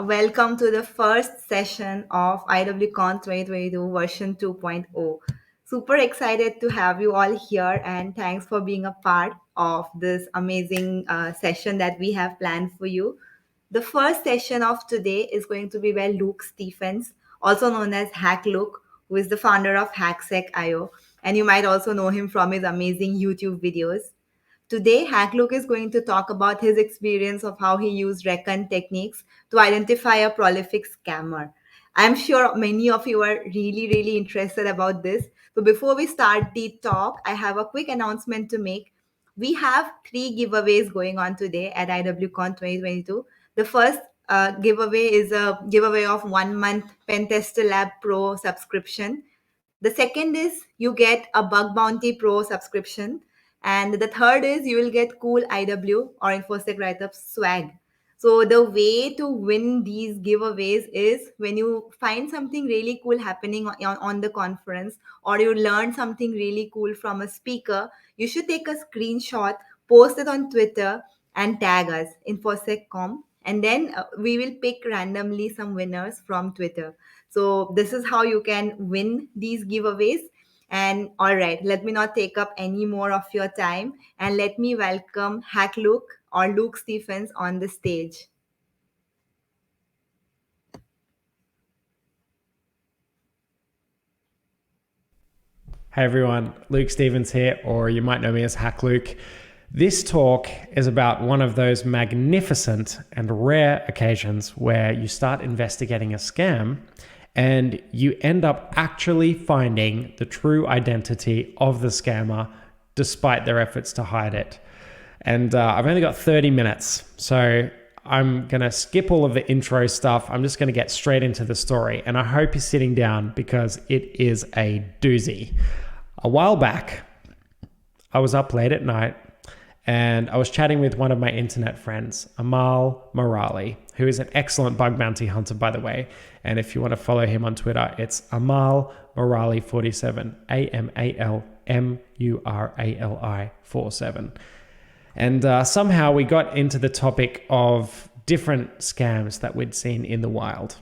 Welcome to the first session of IWCON 2022 version 2.0. Super excited to have you all here and thanks for being a part of this amazing session that we have planned for you. The first session of today is going to be by Luke Stephens, also known as Hack Luke, who is the founder of Haksec.io, and you might also know him from his amazing YouTube videos. Today, Hacklook is going to talk about his experience of how he used Recon techniques to identify a prolific scammer. I'm sure many of you are really interested about this. So before we start the talk, I have a quick announcement to make. We have three giveaways going on today at IWCon 2022. The first giveaway is a giveaway of 1 month Pentester Lab Pro subscription. The second is you get a Bug Bounty Pro subscription. And the third is you will get cool IW or Infosec write-up swag. So the way to win these giveaways is when you find something really cool happening on the conference, or you learn something really cool from a speaker, you should take a screenshot, post it on Twitter, and tag us, Infosec.com. And then we will pick randomly some winners from Twitter. So this is how you can win these giveaways. And all right, let me not take up any more of your time and let me welcome Hack Luke or Luke Stephens on the stage. Hey everyone, Luke Stephens here, or you might know me as Hack Luke. This talk is about one of those magnificent and rare occasions where you start investigating a scam and you end up actually finding the true identity of the scammer despite their efforts to hide it. And I've only got 30 minutes, so I'm going to skip all of the intro stuff. I'm just going to get straight into the story, and I hope you're sitting down because it is a doozy. A while back, I was up late at night and I was chatting with one of my internet friends, Amal Murali, who is an excellent bug bounty hunter, by the way. And if you want to follow him on Twitter, it's Amal Murali 47, AMALMURALI 47. And somehow we got into the topic of different scams that we'd seen in the wild.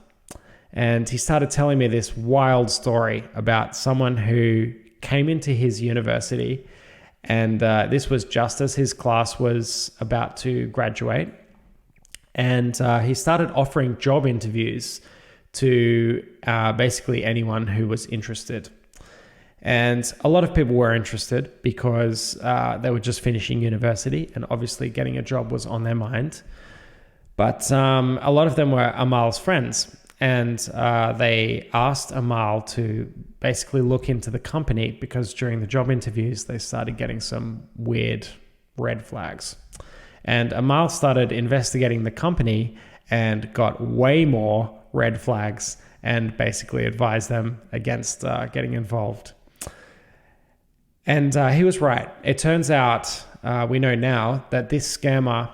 And he started telling me this wild story about someone who came into his university, and this was just as his class was about to graduate. And he started offering job interviews to basically anyone who was interested. And a lot of people were interested because they were just finishing university and obviously getting a job was on their mind. But a lot of them were Amal's friends, and they asked Amal to basically look into the company because during the job interviews, they started getting some weird red flags. And Amal started investigating the company and got way more red flags and basically advised them against getting involved. And he was right. It turns out, we know now, that this scammer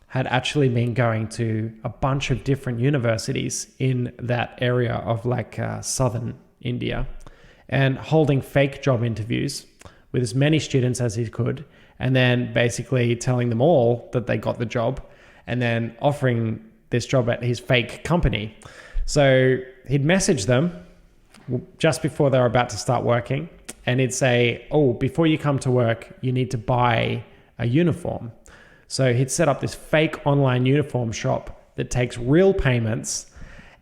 had actually been going to a bunch of different universities in that area of southern India and holding fake job interviews with as many students as he could, and then basically telling them all that they got the job and then offering this job at his fake company. So he'd message them just before they were about to start working, and he'd say, oh, before you come to work, you need to buy a uniform. So he'd set up this fake online uniform shop that takes real payments,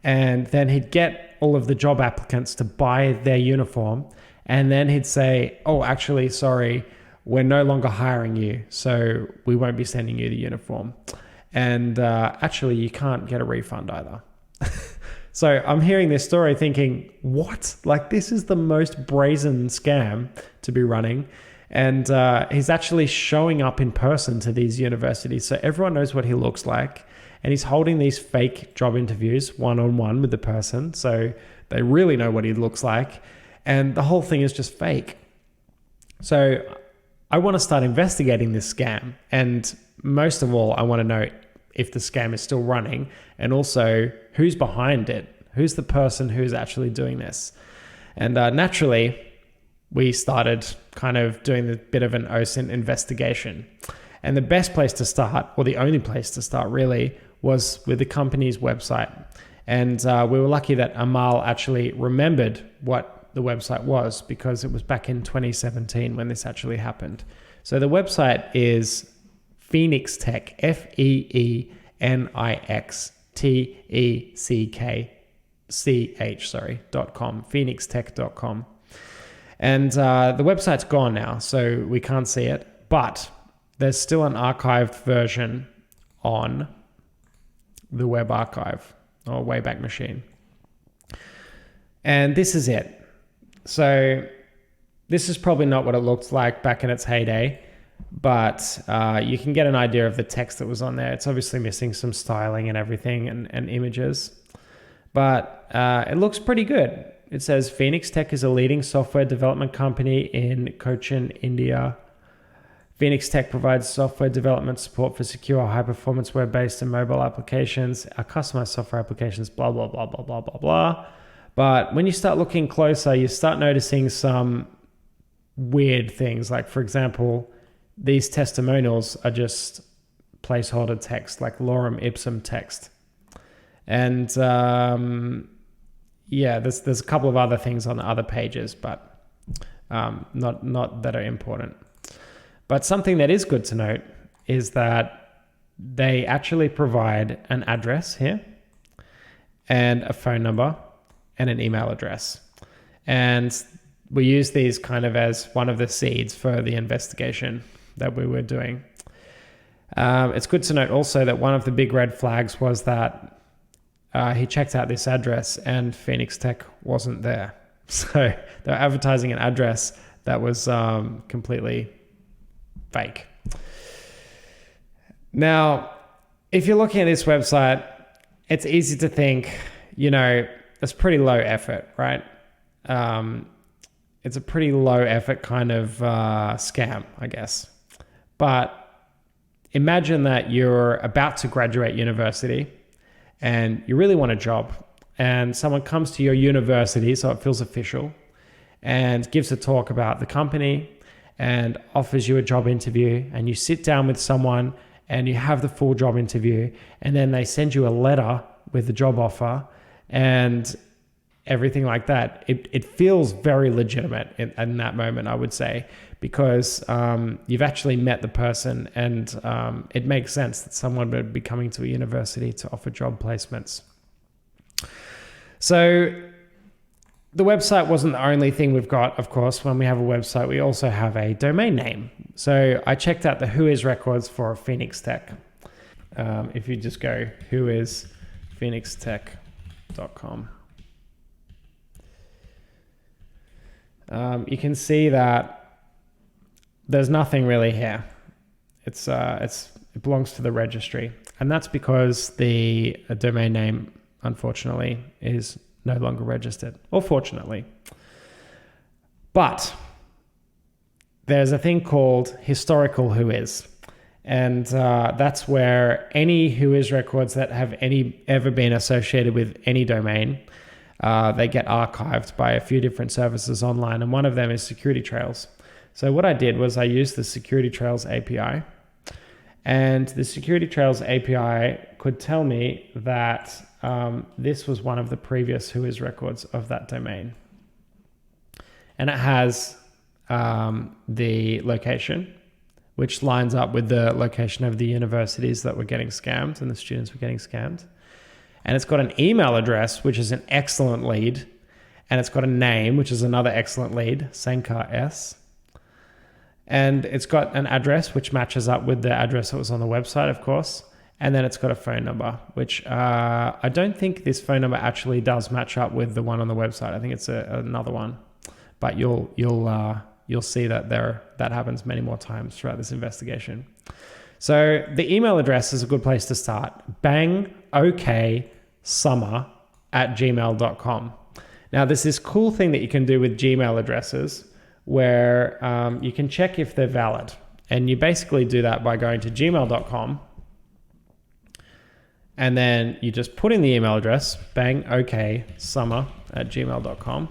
and then he'd get all of the job applicants to buy their uniform, and then he'd say, oh, actually, sorry, we're no longer hiring you, so we won't be sending you the uniform. And actually, you can't get a refund either. So I'm hearing this story thinking, what? Like, this is the most brazen scam to be running. And he's actually showing up in person to these universities, so everyone knows what he looks like. And he's holding these fake job interviews one-on-one with the person, so they really know what he looks like. And the whole thing is just fake. So I want to start investigating this scam. And most of all, I want to know if the scam is still running, and also who's behind it. Who's the person who's actually doing this? And naturally, we started kind of doing a bit of an OSINT investigation. And the best place to start, or the only place to start really, was with the company's website. And we were lucky that Amal actually remembered what the website was, because it was back in 2017 when this actually happened. So the website is Phoenix Tech, FENIXTECHCOM, phoenixtech.com. And the website's gone now, so we can't see it, but there's still an archived version on the Web Archive or Wayback Machine. And this is it. So this is probably not what it looked like back in its heyday, but you can get an idea of the text that was on there. It's obviously missing some styling and everything and images, but it looks pretty good. It says Phoenix Tech is a leading software development company in Cochin, India. Phoenix Tech provides software development support for secure, high-performance web-based and mobile applications, our customized software applications, blah, blah, blah, blah, blah, blah, blah. But when you start looking closer, you start noticing some weird things. Like, for example, these testimonials are just placeholder text, like lorem ipsum text. And yeah, there's a couple of other things on the other pages, but not that are important. But something that is good to note is that they actually provide an address here and a phone number and an email address. And we use these kind of as one of the seeds for the investigation that we were doing. It's good to note also that one of the big red flags was that he checked out this address and Phoenix Tech wasn't there. So they're advertising an address that was completely fake. Now, if you're looking at this website, it's easy to think, it's pretty low effort, right? It's a pretty low effort kind of scam, I guess. But imagine that you're about to graduate university and you really want a job, and someone comes to your university, so it feels official, and gives a talk about the company and offers you a job interview, and you sit down with someone and you have the full job interview, and then they send you a letter with the job offer and everything like that. It feels very legitimate in that moment, I would say, because you've actually met the person, and it makes sense that someone would be coming to a university to offer job placements. So the website wasn't the only thing we've got, of course. When we have a website, we also have a domain name. So I checked out the Whois records for Phoenix Tech. If you just go whoisphoenixtech.com, you can see that there's nothing really here. It belongs to the registry, and that's because the domain name, unfortunately, is no longer registered, or fortunately. But there's a thing called historical Whois, and that's where any Whois records that have ever been associated with any domain, they get archived by a few different services online, and one of them is Security Trails. So what I did was I used the Security Trails API, and the Security Trails API could tell me that this was one of the previous Whois records of that domain. And it has the location, which lines up with the location of the universities that were getting scammed and the students were getting scammed. And it's got an email address, which is an excellent lead. And it's got a name, which is another excellent lead, Sankar S. And it's got an address, which matches up with the address that was on the website, of course. And then it's got a phone number, which I don't think this phone number actually does match up with the one on the website. I think it's another one. But you'll see that that happens many more times throughout this investigation. So the email address is a good place to start. bangoksummer@gmail.com. Now, there's this cool thing that you can do with Gmail addresses where you can check if they're valid. And you basically do that by going to gmail.com, and then you just put in the email address, bangoksummer@gmail.com,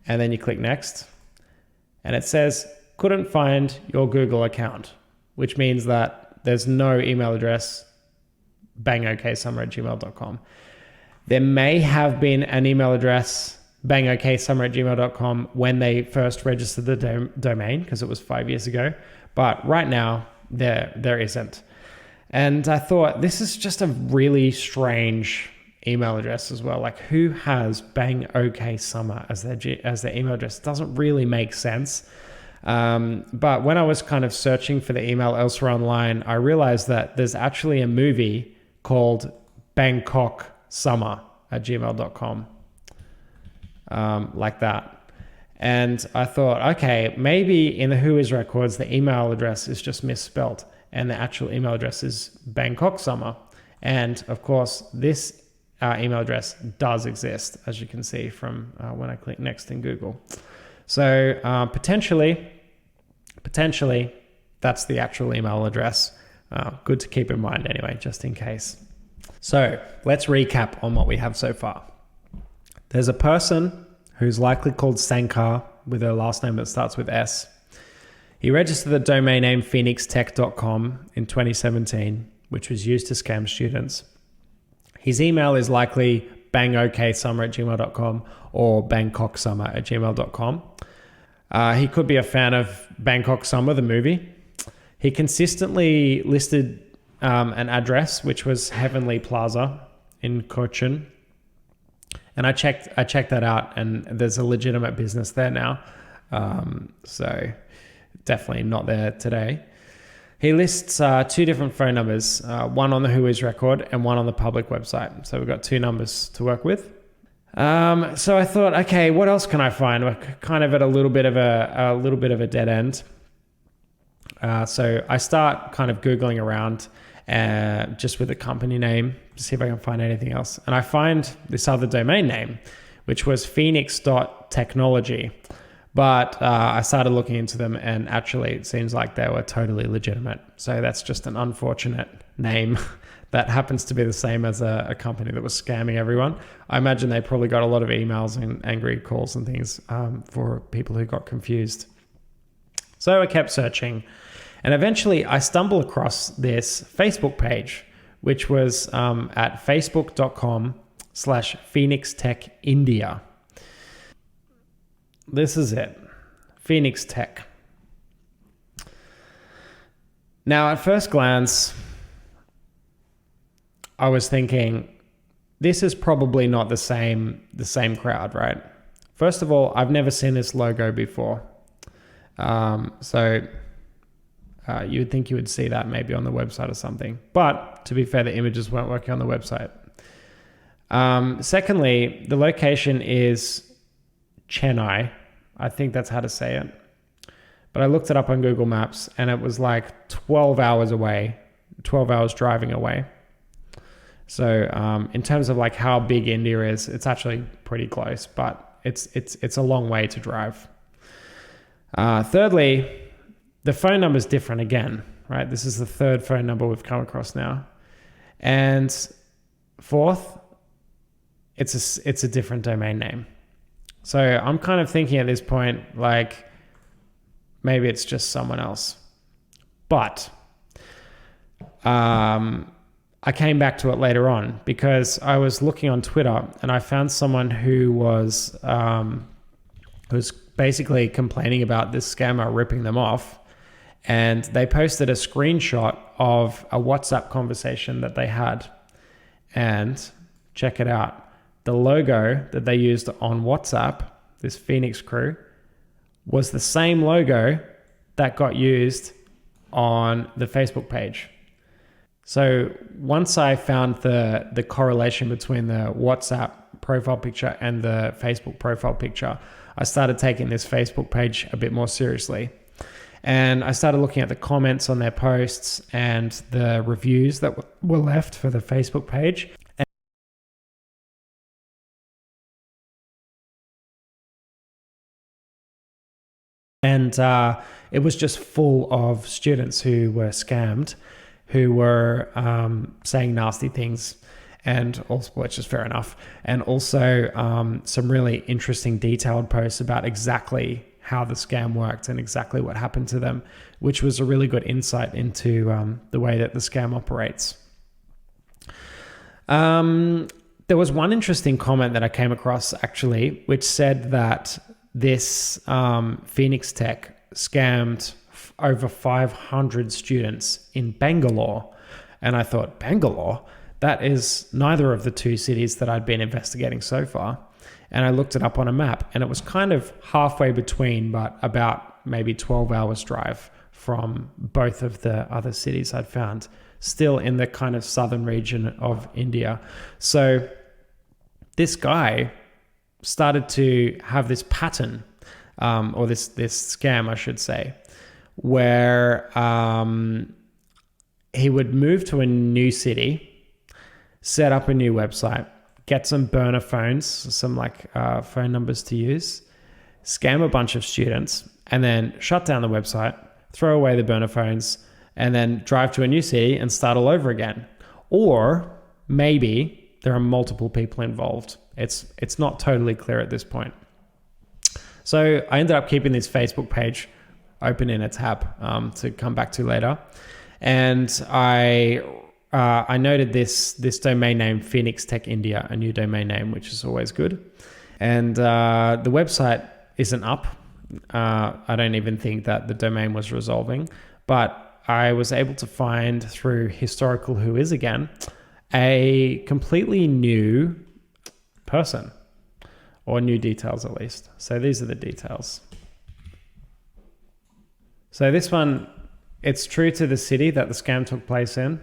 and then you click next. And it says, couldn't find your Google account, which means that there's no email address, bangoksummer@gmail.com. There may have been an email address, bangoksummer@gmail.com, when they first registered the domain, because it was 5 years ago. But right now, there isn't. And I thought, this is just a really strange email address as well. Like, who has bangoksummer as their email address? It doesn't really make sense. But when I was kind of searching for the email elsewhere online, I realized that there's actually a movie called BangkokSummer@gmail.com, like that. And I thought, okay, maybe in the Who Is records, the email address is just misspelled and the actual email address is Bangkok Summer. And of course, this email address does exist, as you can see from when I click next in Google. So potentially, that's the actual email address. Good to keep in mind anyway, just in case. So let's recap on what we have so far. There's a person who's likely called Sankar with a last name that starts with S. He registered the domain name phoenixtech.com in 2017, which was used to scam students. His email is likely bangoksummer@gmail.com or bangkoksummer@gmail.com. He could be a fan of Bangkok Summer, the movie. He consistently listed an address, which was Heavenly Plaza in Cochin. And I checked that out, and there's a legitimate business there now. So definitely not there today. He lists two different phone numbers, one on the Who Is record and one on the public website. So we've got two numbers to work with. So I thought, okay, what else can I find? We're kind of at a little bit of a dead end. So I start kind of Googling around just with the company name to see if I can find anything else. And I find this other domain name, which was phoenix.technology. But I started looking into them, and actually it seems like they were totally legitimate. So that's just an unfortunate name that happens to be the same as a company that was scamming everyone. I imagine they probably got a lot of emails and angry calls and things for people who got confused. So I kept searching, and eventually I stumbled across this Facebook page, which was at facebook.com/PhoenixTechIndia. This is it, Phoenix Tech. Now, at first glance, I was thinking, this is probably not the same crowd, right? First of all, I've never seen this logo before. So you would think you would see that maybe on the website or something. But to be fair, the images weren't working on the website. Secondly, the location is Chennai. I think that's how to say it. But I looked it up on Google Maps, and it was like 12 hours away, 12 hours driving away. So in terms of like how big India is, it's actually pretty close, but it's a long way to drive. Thirdly, the phone number is different again, right? This is the third phone number we've come across now. And fourth, it's a different domain name. So I'm kind of thinking at this point, like, maybe it's just someone else. But I came back to it later on because I was looking on Twitter and I found someone who was basically complaining about this scammer ripping them off. And they posted a screenshot of a WhatsApp conversation that they had. And check it out. The logo that they used on WhatsApp, this Phoenix crew, was the same logo that got used on the Facebook page. So once I found the correlation between the WhatsApp profile picture and the Facebook profile picture, I started taking this Facebook page a bit more seriously. And I started looking at the comments on their posts and the reviews that were left for the Facebook page. And it was just full of students who were scammed, who were saying nasty things, and also, which is fair enough, and also some really interesting detailed posts about exactly how the scam worked and exactly what happened to them, which was a really good insight into the way that the scam operates. There was one interesting comment that I came across actually, which said that this Phoenix Tech scammed over 500 students in Bangalore. And I thought, Bangalore? That is neither of the two cities that I'd been investigating so far. And I looked it up on a map, and it was kind of halfway between, but about maybe 12 hours drive from both of the other cities I'd found, still in the kind of southern region of India. So this guy started to have this pattern, or this scam, I should say, where he would move to a new city, set up a new website, get some burner phones, some phone numbers to use, scam a bunch of students, and then shut down the website, throw away the burner phones, and then drive to a new city and start all over again. Or maybe there are multiple people involved. It's not totally clear at this point. So I ended up keeping this Facebook page open in a tab to come back to later. And I noted this domain name, Phoenix Tech India, a new domain name, which is always good. And the website isn't up. I don't even think that the domain was resolving, but I was able to find through historical who is again a completely new person, or new details at least. So these are the details. So this one, it's true to the city that the scam took place in.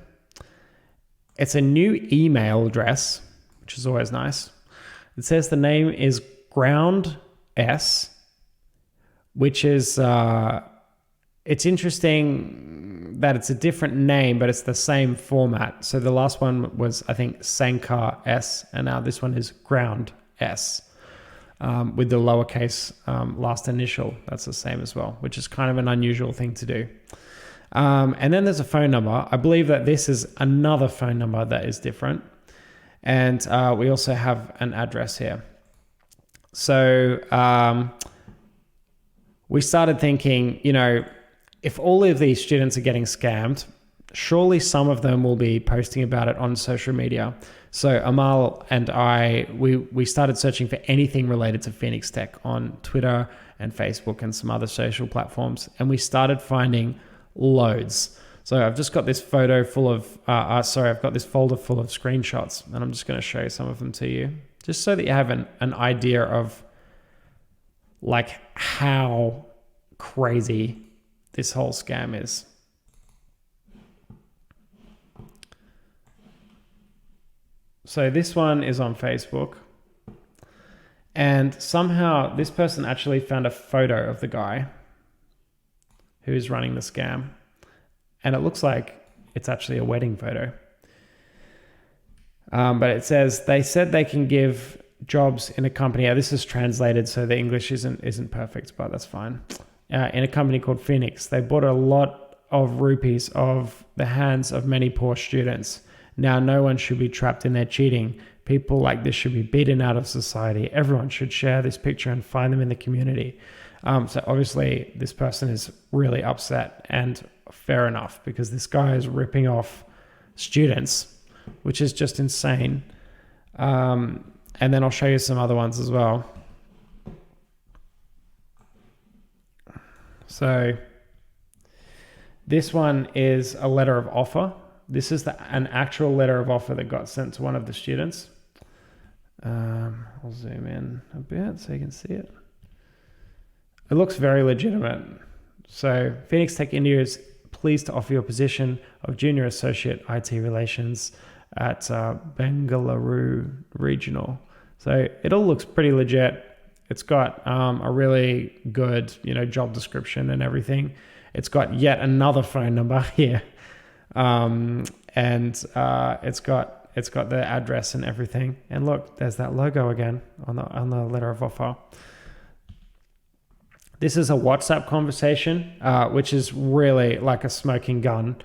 It's a new email address, which is always nice. It says the name is Ground S, which is, it's interesting that it's a different name, but it's the same format. So the last one was, I think, Sankar S, and now this one is Ground S, with the lowercase last initial. That's the same as well, which is kind of an unusual thing to do. And then there's a phone number. I believe that this is another phone number that is different. And we also have an address here. So we started thinking, if all of these students are getting scammed, surely some of them will be posting about it on social media. So Amal and I, we started searching for anything related to Phoenix Tech on Twitter and Facebook and some other social platforms. And we started finding loads. So I've just got this photo full of, I've got this folder full of screenshots, and I'm just going to show some of them to you, just so that you have an idea of how crazy this whole scam is. So this one is on Facebook, and somehow this person actually found a photo of the guy who's running the scam, and it looks like it's actually a wedding photo. But it says they said they can give jobs in a company. This is translated, so the English isn't perfect, but that's fine. In a company called Phoenix, they bought a lot of rupees of the hands of many poor students. Now no one should be trapped in their cheating. People like this should be beaten out of society. Everyone should share this picture and find them in the community. So obviously this person is really upset, and fair enough, because this guy is ripping off students, which is just insane. And then I'll show you some other ones as well. So this one is a letter of offer. This is an actual letter of offer that got sent to one of the students. I'll zoom in a bit so you can see it. It looks very legitimate. So Phoenix Tech India is pleased to offer you a position of Junior Associate IT Relations at Bengaluru Regional. So it all looks pretty legit. It's got a really good, job description and everything. It's got yet another phone number here, and it's got the address and everything. And look, there's that logo again on the letter of offer. This is a WhatsApp conversation, which is really like a smoking gun.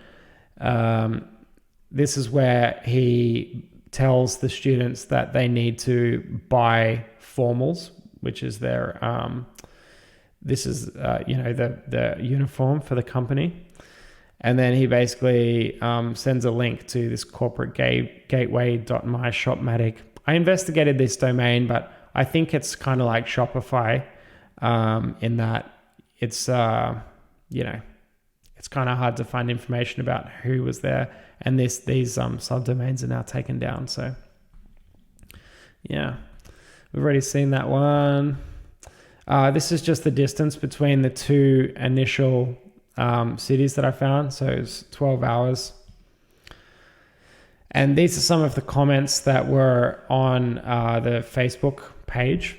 This is where he tells the students that they need to buy formals, which is their, the uniform for the company. And then he basically sends a link to this corporate gateway.myshopmatic. I investigated this domain, but I think it's kind of like Shopify, in that it's, it's kind of hard to find information about who was there. And these subdomains are now taken down. So yeah, we've already seen that one. This is just the distance between the two initial cities that I found. So it's 12 hours. And these are some of the comments that were on the Facebook page.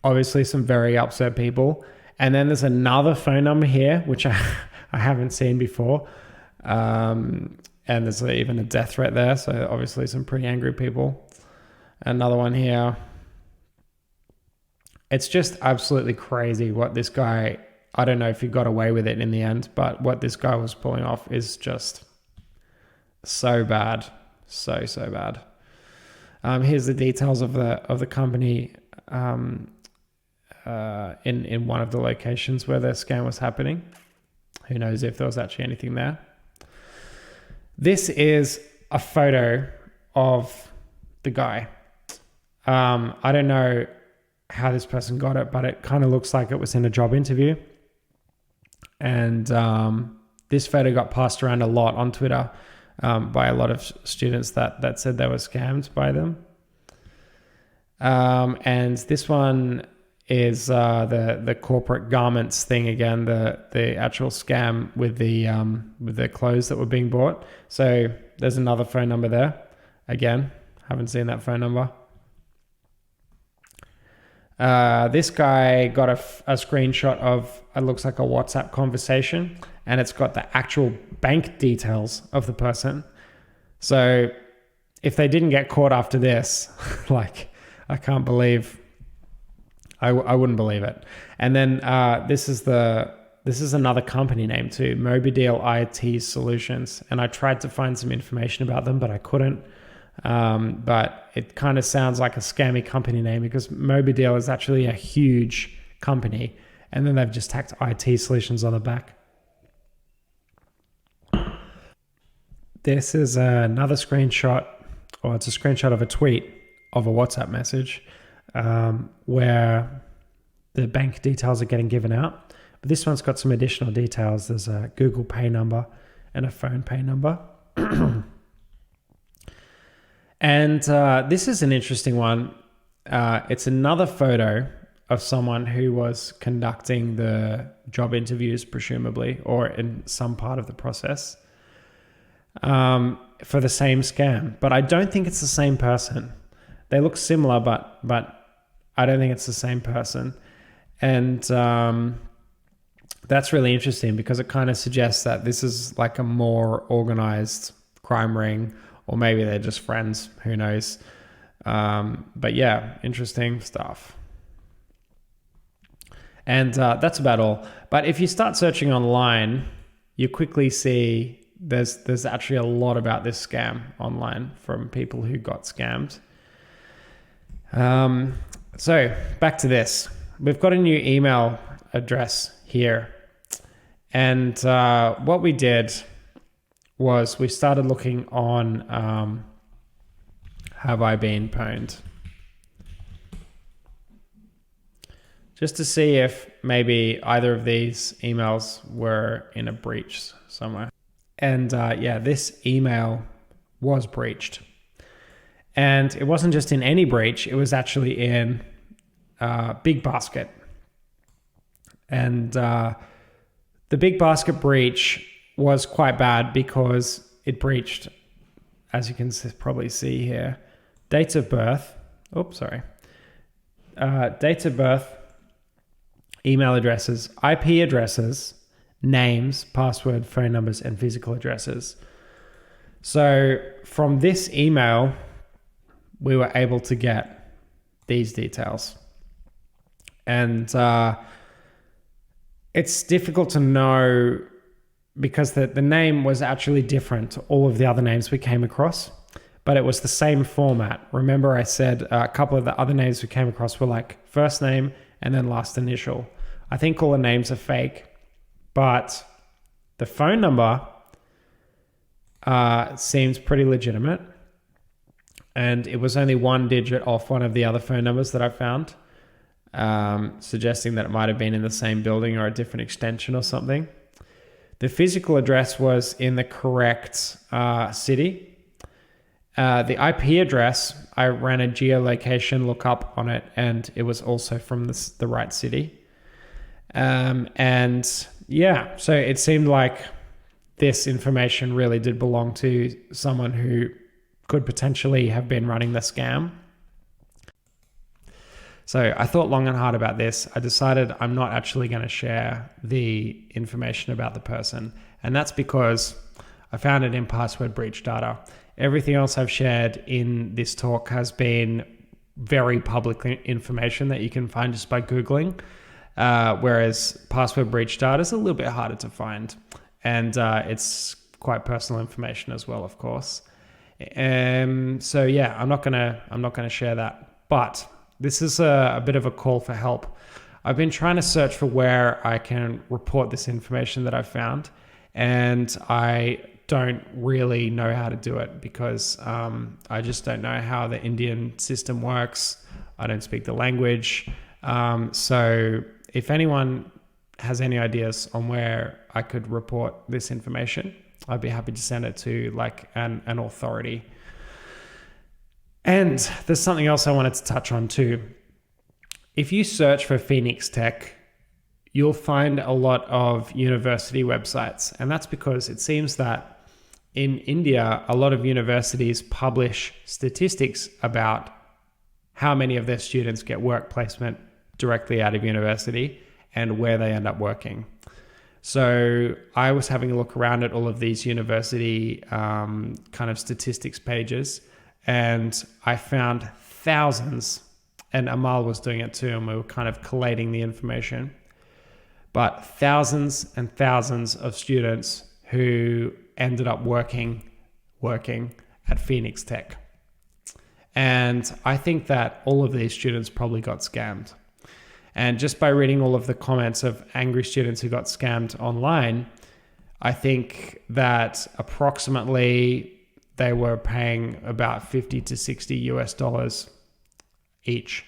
Obviously, some very upset people. And then there's another phone number here, which I haven't seen before. And there's even a death threat there. So obviously some pretty angry people. Another one here. It's just absolutely crazy what this guy, I don't know if he got away with it in the end, but what this guy was pulling off is just so bad. So bad. Here's the details of the company in one of the locations where the scam was happening. Who knows if there was actually anything there. This is a photo of the guy. I don't know how this person got it, but it kind of looks like it was in a job interview. And this photo got passed around a lot on Twitter by a lot of students that said they were scammed by them. And this one is the corporate garments thing again, the actual scam with the clothes that were being bought. So there's another phone number there. Again, haven't seen that phone number. This guy got a screenshot of, it looks like a WhatsApp conversation, and it's got the actual bank details of the person. So if they didn't get caught after this, like, I can't believe, I wouldn't believe it. And then this is another company name too, Mobideel IT Solutions. And I tried to find some information about them, but I couldn't. But it kind of sounds like a scammy company name because Mobideel is actually a huge company. And then they've just tacked IT Solutions on the back. This is another screenshot, or it's a screenshot of a tweet of a WhatsApp message where the bank details are getting given out. But this one's got some additional details. There's a Google Pay number and a phone pay number. And this is an interesting one. It's another photo of someone who was conducting the job interviews, presumably, or in some part of the process for the same scam. But I don't think it's the same person. They look similar, but I don't think it's the same person. And that's really interesting because it kind of suggests that this is like a more organized crime ring, or maybe they're just friends, who knows. But yeah, interesting stuff. And that's about all. But if you start searching online, you quickly see there's actually a lot about this scam online from people who got scammed. So back to this. We've got a new email address here. And what we did was we started looking on Have I Been Pwned? Just to see if maybe either of these emails were in a breach somewhere. And yeah, this email was breached. And it wasn't just in any breach, it was actually in Big Basket. And the Big Basket breach was quite bad because it breached, as you can probably see here, dates of birth. Dates of birth, email addresses, IP addresses, names, password, phone numbers, and physical addresses. So from this email, we were able to get these details. And it's difficult to know because the name was actually different to all of the other names we came across, but it was the same format. Remember I said a couple of the other names we came across were like first name and then last initial. I think all the names are fake, but the phone number seems pretty legitimate. and it was only one digit off one of the other phone numbers that I found, suggesting that it might have been in the same building or a different extension or something. The physical address was in the correct city. The IP address, I ran a geolocation lookup on it, and it was also from the right city. And yeah, so it seemed like this information really did belong to someone who could potentially have been running the scam. So I thought long and hard about this. I decided I'm not actually going to share the information about the person. And that's because I found it in password breach data. Everything else I've shared in this talk has been very public information that you can find just by Googling. Whereas password breach data is a little bit harder to find. And it's quite personal information as well, of course. So yeah, I'm not gonna share that. But this is a bit of a call for help. I've been trying to search for where I can report this information that I've found, and I don't really know how to do it because I just don't know how the Indian system works. I don't speak the language. So if anyone has any ideas on where I could report this information, I'd be happy to send it to like an authority. And there's something else I wanted to touch on too. If you search for Phoenix Tech, you'll find a lot of university websites. And that's because it seems that in India, a lot of universities publish statistics about how many of their students get work placement directly out of university and where they end up working. So I was having a look around at all of these university kind of statistics pages, and I found thousands, and Amal was doing it too, and we were kind of collating the information, but thousands and thousands of students who ended up working at Phoenix Tech. And I think that all of these students probably got scammed. And just by reading all of the comments of angry students who got scammed online, I think that approximately they were paying about 50 to 60 US dollars each.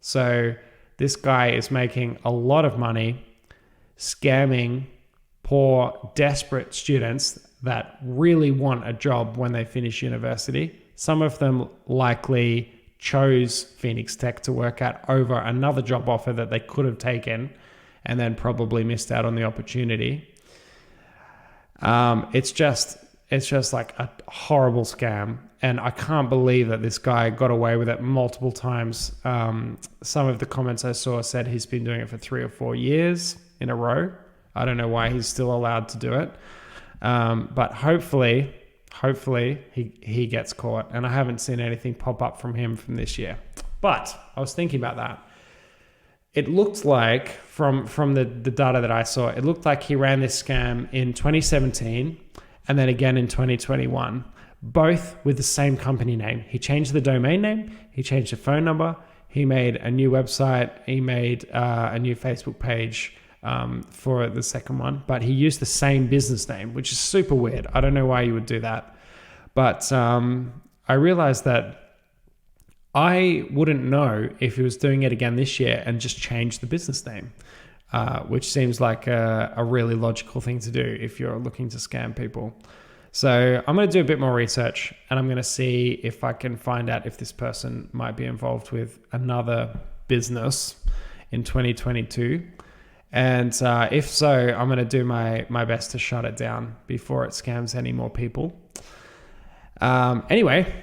So this guy is making a lot of money scamming poor, desperate students that really want a job when they finish university. Some of them likely chose Phoenix Tech to work at over another job offer that they could have taken and then probably missed out on the opportunity. It's just like a horrible scam. And I can't believe that this guy got away with it multiple times. Some of the comments I saw said he's been doing it for 3 or 4 years in a row. I don't know why he's still allowed to do it. But hopefully he gets caught, and I haven't seen anything pop up from him from this year. But I was thinking about that. It looked like from the data that I saw, it looked like he ran this scam in 2017 and then again in 2021, both with the same company name. He changed the domain name, he changed the phone number, he made a new website, he made a new Facebook page for the second one, but he used the same business name, which is super weird. I don't know why you would do that. But I realized that I wouldn't know if he was doing it again this year and just changed the business name, which seems like a really logical thing to do if you're looking to scam people. So I'm going to do a bit more research, and I'm going to see if I can find out if this person might be involved with another business in 2022. And if so, I'm going to do my best to shut it down before it scams any more people. Anyway,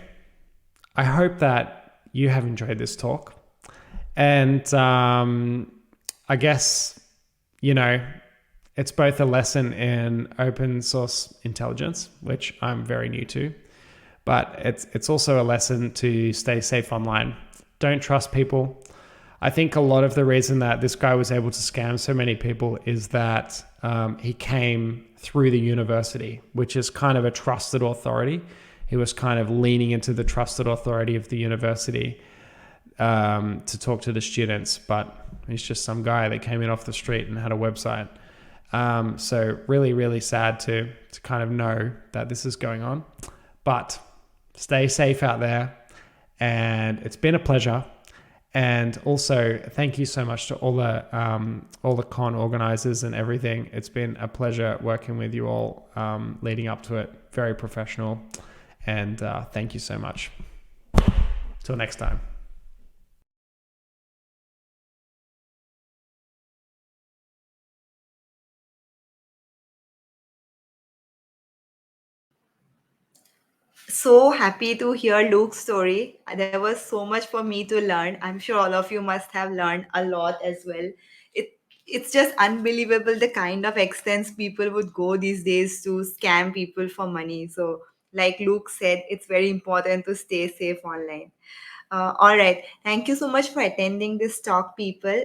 I hope that you have enjoyed this talk. And I guess, it's both a lesson in open source intelligence, which I'm very new to, but it's also a lesson to stay safe online. Don't trust people. I think a lot of the reason that this guy was able to scam so many people is that he came through the university, which is kind of a trusted authority. He was kind of leaning into the trusted authority of the university to talk to the students, but he's just some guy that came in off the street and had a website. So really, really sad to kind of know that this is going on, but stay safe out there. and it's been a pleasure. And also, thank you so much to all the con organizers and everything. It's been a pleasure working with you all leading up to it. Very professional, and thank you so much. Till next time. So happy to hear Luke's story. There was so much for me to learn. I'm sure all of you must have learned a lot as well. It's just unbelievable the kind of extents people would go these days to scam people for money. So, like Luke said, it's very important to stay safe online. All right. Thank you so much for attending this talk, people.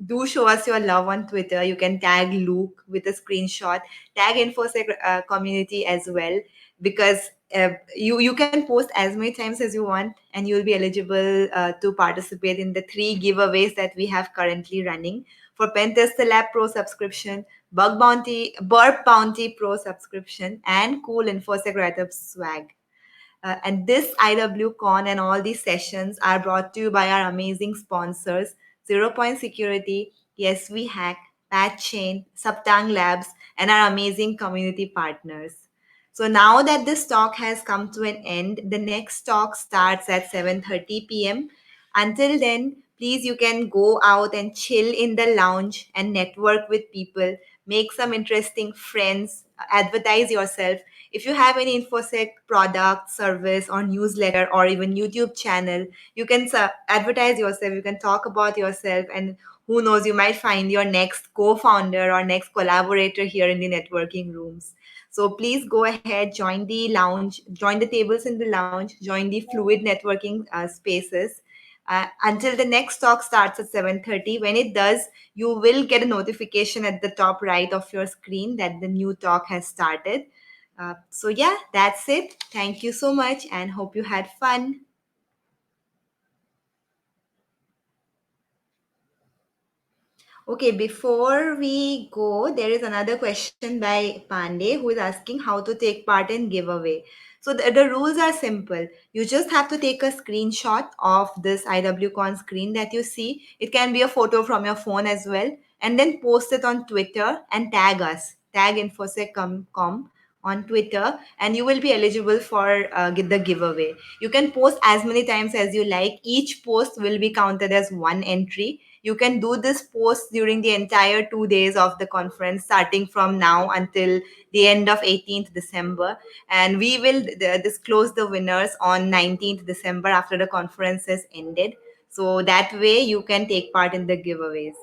Do show us your love on Twitter. You can tag Luke with a screenshot, tag Infosec community as well, because you can post as many times as you want, and you'll be eligible to participate in the three giveaways that we have currently running for Pentester Lab Pro subscription, Burp Bounty Pro subscription, and cool Infosec Write-Up swag. And this IWCon and all these sessions are brought to you by our amazing sponsors, Zero Point Security, Yes We Hack, Patch Chain, Subtang Labs, and our amazing community partners. So now that this talk has come to an end, the next talk starts at 7:30 p.m. Until then, please you can go out and chill in the lounge and network with people, make some interesting friends, advertise yourself. If you have any infosec product, service, or newsletter, or even YouTube channel, you can advertise yourself, you can talk about yourself, and who knows, you might find your next co-founder or next collaborator here in the networking rooms. So please go ahead, join the lounge, join the tables in the lounge, join the fluid networking spaces. Until the next talk starts at 7:30. When it does, you will get a notification at the top right of your screen that the new talk has started. So yeah, that's it. Thank you so much and hope you had fun. Okay, before we go, there is another question by Pandey who is asking how to take part in giveaway. So the rules are simple. You just have to take a screenshot of this IWCon screen that you see. It can be a photo from your phone as well, and then post it on Twitter and tag us. Tag infosec.com on Twitter, and you will be eligible for the giveaway. You can post as many times as you like. Each post will be counted as one entry. You can do this post during the entire 2 days of the conference, starting from now until the end of 18th December. And we will disclose the winners on 19th December after the conference has ended. So that way you can take part in the giveaways.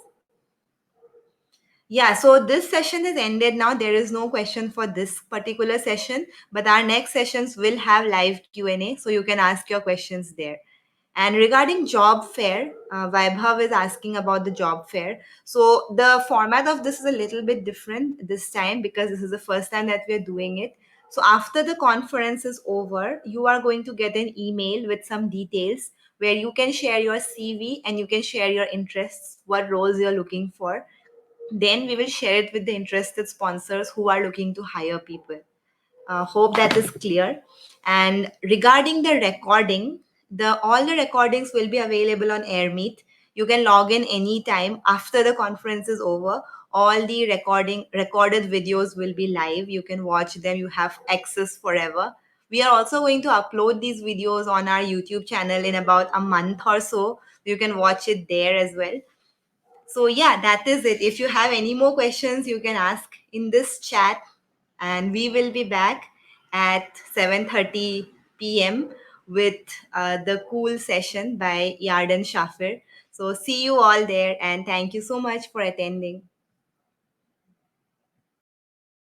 Yeah, so this session is ended now. There is no question for this particular session, but our next sessions will have live Q&A, so you can ask your questions there. And regarding job fair, Vaibhav is asking about the job fair. So the format of this is a little bit different this time because this is the first time that we're doing it. So after the conference is over, you are going to get an email with some details where you can share your CV and you can share your interests, what roles you're looking for. Then we will share it with the interested sponsors who are looking to hire people. Hope that is clear. And regarding the recording, the all the recordings will be available on AirMeet. You can log in anytime after the conference is over. All the recorded videos will be live. You can watch them. You have access forever. We are also going to upload these videos on our YouTube channel in about a month or so. You can watch it there as well. So yeah, that is it. If you have any more questions, you can ask in this chat, and we will be back at 7:30 p.m. with the cool session by Yarden Shafir. So see you all there, and thank you so much for attending.